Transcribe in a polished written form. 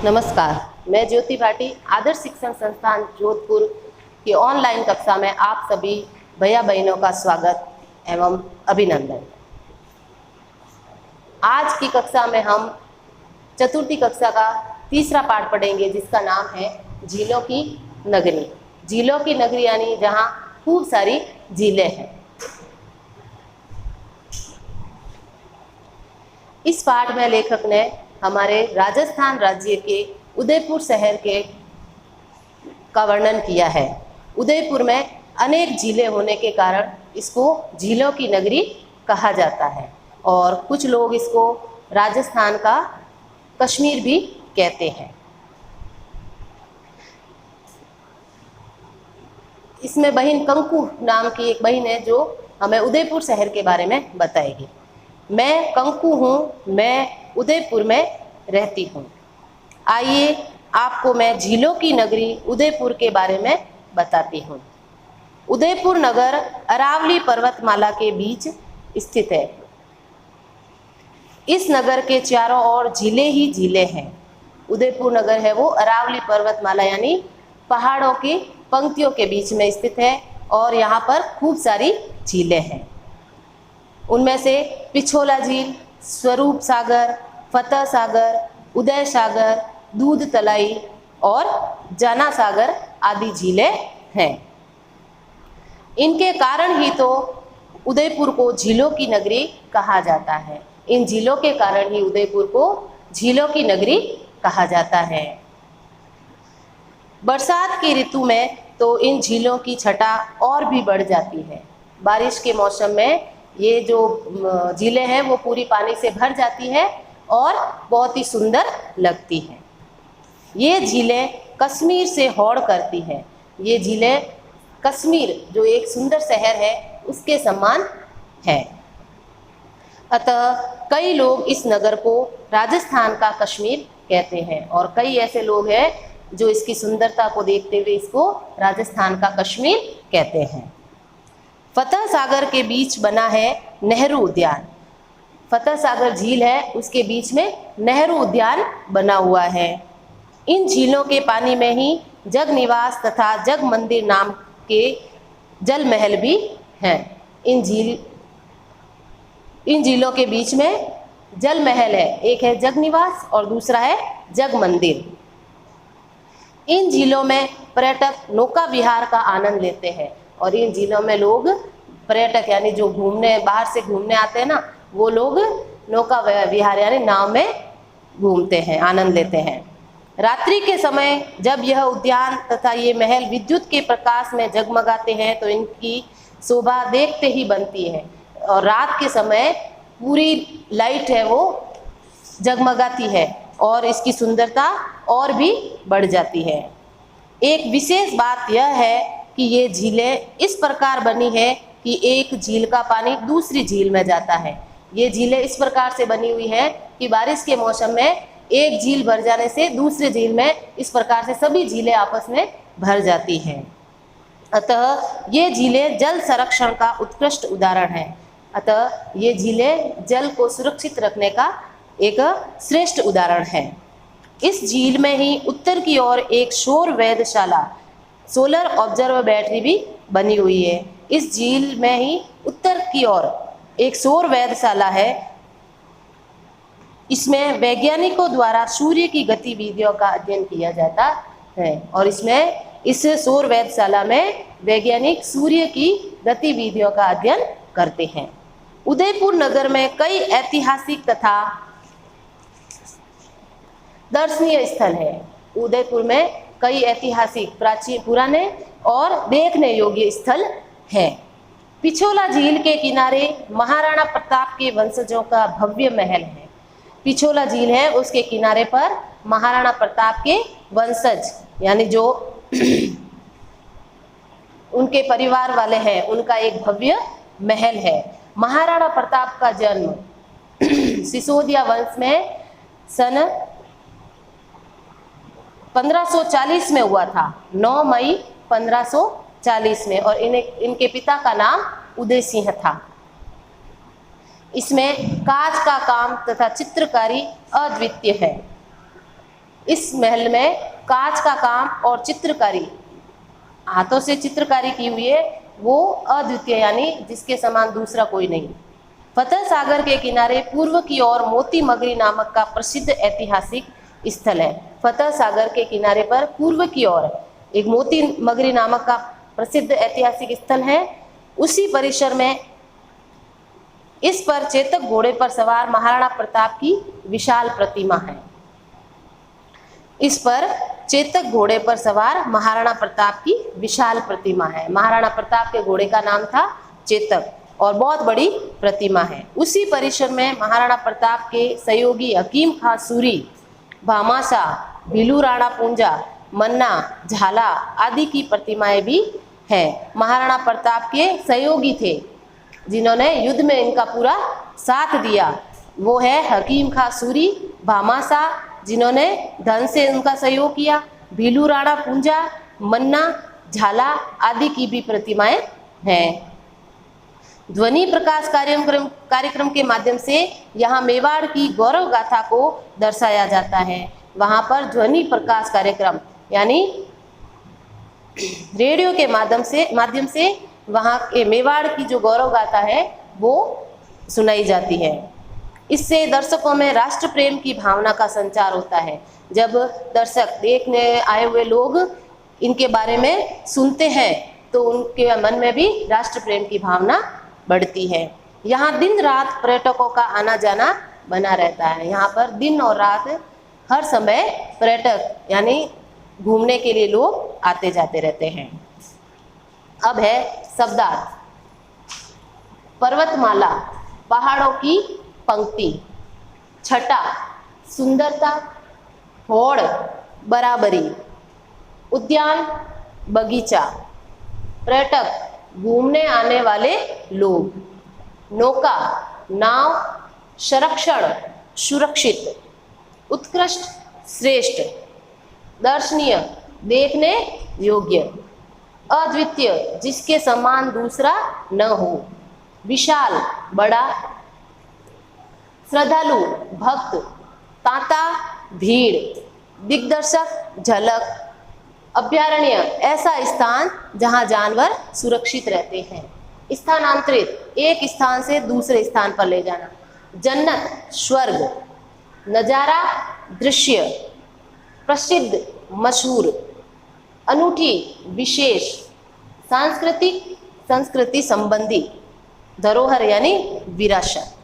नमस्कार, मैं ज्योति भाटी आदर्श शिक्षण संस्थान जोधपुर की ऑनलाइन कक्षा में आप सभी भैया बहनों का स्वागत एवं अभिनंदन। आज की कक्षा में हम चतुर्थी कक्षा का तीसरा पाठ पढ़ेंगे जिसका नाम है झीलों की नगरी। झीलों की नगरी यानी जहाँ खूब सारी झीलें हैं। इस पाठ में लेखक ने हमारे राजस्थान राज्य के उदयपुर शहर का वर्णन किया है। उदयपुर में अनेक झीलें होने के कारण इसको झीलों की नगरी कहा जाता है और कुछ लोग इसको राजस्थान का कश्मीर भी कहते हैं। इसमें बहन कंकु नाम की एक बहन है जो हमें उदयपुर शहर के बारे में बताएगी। मैं कंकु हूँ, मैं उदयपुर में रहती हूँ। आइए आपको मैं झीलों की नगरी उदयपुर के बारे में बताती हूँ। उदयपुर नगर अरावली पर्वतमाला के बीच स्थित है। इस नगर के चारों ओर झीलें ही झीलें हैं। उदयपुर नगर है वो अरावली पर्वतमाला यानी पहाड़ों की पंक्तियों के बीच में स्थित है और यहाँ पर खूब सारी झीलें हैं। उनमें से पिछोला झील, स्वरूप सागर, फतेह सागर, उदय सागर, दूध तलाई और जाना सागर आदि झीलें हैं। इनके कारण ही तो उदयपुर को झीलों की नगरी कहा जाता है। इन झीलों के कारण ही उदयपुर को झीलों की नगरी कहा जाता है। बरसात की ऋतु में तो इन झीलों की छटा और भी बढ़ जाती है। बारिश के मौसम में ये जो झीलें हैं वो पूरी पानी से भर जाती है और बहुत ही सुंदर लगती हैं। ये झीलें कश्मीर से होड़ करती हैं। ये झीलें कश्मीर जो एक सुंदर शहर है उसके समान है। अतः कई लोग इस नगर को राजस्थान का कश्मीर कहते हैं और कई ऐसे लोग हैं जो इसकी सुंदरता को देखते हुए इसको राजस्थान का कश्मीर कहते हैं। फतेह सागर के बीच बना है नेहरू उद्यान। फतेह सागर झील है, उसके बीच में नेहरू उद्यान बना हुआ है। इन झीलों के पानी में ही जग निवास तथा जग मंदिर नाम के जल महल भी हैं। इन झीलों के बीच में जल महल है, एक है जग निवास और दूसरा है जग मंदिर। इन झीलों में पर्यटक नौका विहार का आनंद लेते हैं और इन झीलों में लोग पर्यटक यानी जो घूमने बाहर से घूमने आते हैं ना, वो लोग नौका विहार यानी नाव में घूमते हैं, आनंद लेते हैं। रात्रि के समय जब यह उद्यान तथा ये महल विद्युत के प्रकाश में जगमगाते हैं तो इनकी शोभा देखते ही बनती है और रात के समय पूरी लाइट है वो जगमगाती है और इसकी सुंदरता और भी बढ़ जाती है। एक विशेष बात यह है कि ये झीलें इस प्रकार बनी है कि एक झील का पानी दूसरी झील में जाता है। ये झीलें इस प्रकार से बनी हुई है कि बारिश के मौसम में एक झील भर जाने से दूसरे झील में इस प्रकार से सभी झीलें आपस में भर जाती हैं। अतः ये झीलें जल संरक्षण का उत्कृष्ट उदाहरण है। अतः ये झीलें जल को सुरक्षित रखने का एक श्रेष्ठ उदाहरण है। इस झील में ही उत्तर की ओर एक सौर वेधशाला सोलर ऑब्जर्वर बैटरी भी बनी हुई है। इस झील में ही उत्तर की ओर एक सौर वेधशाला है। इसमें वैज्ञानिकों द्वारा सूर्य की गतिविधियों का अध्ययन किया जाता है और इस सौर वेधशाला में वैज्ञानिक सूर्य की गतिविधियों का अध्ययन करते हैं। उदयपुर नगर में कई ऐतिहासिक तथा दर्शनीय स्थल है। उदयपुर में कई ऐतिहासिक प्राचीन पुराने और देखने योग्य स्थल हैं। पिछोला झील के किनारे महाराणा प्रताप के वंशजों का भव्य महल है। पिछोला झील है उसके किनारे पर महाराणा प्रताप के वंशज यानी जो उनके परिवार वाले हैं उनका एक भव्य महल है। महाराणा प्रताप का जन्म सिसोदिया वंश में सन 1540 में हुआ था, 9 मई 1540 में, और इनके पिता का नाम उदय सिंह था। इसमें कांच का काम तथा चित्रकारी अद्वितीय है। इस महल में कांच का काम और चित्रकारी, हाथों से चित्रकारी की हुई है, वो अद्वितीय यानी जिसके समान दूसरा कोई नहीं। फतेह सागर के किनारे पूर्व की ओर मोती मगरी नामक का प्रसिद्ध ऐतिहासिक स्थल है। फतेह सागर के किनारे पर पूर्व की ओर एक मोती मगरी नामक का प्रसिद्ध ऐतिहासिक स्थल है। उसी परिसर में इस पर चेतक घोड़े पर सवार महाराणा प्रताप की विशाल प्रतिमा है। इस पर चेतक घोड़े पर सवार महाराणा प्रताप की विशाल प्रतिमा है। महाराणा प्रताप के घोड़े का नाम था चेतक और बहुत बड़ी प्रतिमा है। उसी परिसर में महाराणा प्रताप के सहयोगी हकीम खां सूरी, भामाशाह, भीलू राणा पूंजा, मन्ना, झाला आदि की प्रतिमाएं भी हैं। महाराणा प्रताप के सहयोगी थे जिन्होंने युद्ध में इनका पूरा साथ दिया, वो है हकीम खां सूरी, भामाशाह जिन्होंने धन से उनका सहयोग किया, भीलू राणा पूंजा, मन्ना, झाला आदि की भी प्रतिमाएं हैं। ध्वनि प्रकाश कार्यक्रम के माध्यम से यहाँ मेवाड़ की गौरव गाथा को दर्शाया जाता है। वहाँ पर ध्वनि प्रकाश कार्यक्रम यानी रेडियो के माध्यम से वहाँ के मेवाड़ की जो गौरव गाथा है वो सुनाई जाती है। इससे दर्शकों में राष्ट्र प्रेम की भावना का संचार होता है। जब दर्शक देखने आए हुए लोग इनके बारे में सुनते हैं तो उनके मन में भी राष्ट्र प्रेम की भावना बढ़ती है। यहाँ दिन रात पर्यटकों का आना जाना बना रहता है। यहाँ पर दिन और रात हर समय पर्यटक यानी घूमने के लिए लोग आते जाते रहते हैं। अब है शब्दार्थ। पर्वतमाला, पहाड़ों की पंक्ति। छटा, सुंदरता, होड़, बराबरी। उद्यान, बगीचा। पर्यटक, घूमने आने वाले लोग। नौका, नाव, संरक्षण, सुरक्षित। उत्कृष्ट, श्रेष्ठ। दर्शनीय, देखने योग्य। अद्वितीय, जिसके समान दूसरा न हो। विशाल, बड़ा। श्रद्धालु, भक्त। तांता, भीड़। दिग्दर्शक, झलक। अभयारण्य, ऐसा स्थान जहां जानवर सुरक्षित रहते हैं। स्थानांतरित, एक स्थान से दूसरे स्थान पर ले जाना। जन्नत, स्वर्ग। नजारा, दृश्य। प्रसिद्ध, मशहूर। अनूठी, विशेष। सांस्कृतिक, संस्कृति संबंधी। धरोहर यानी विरासत।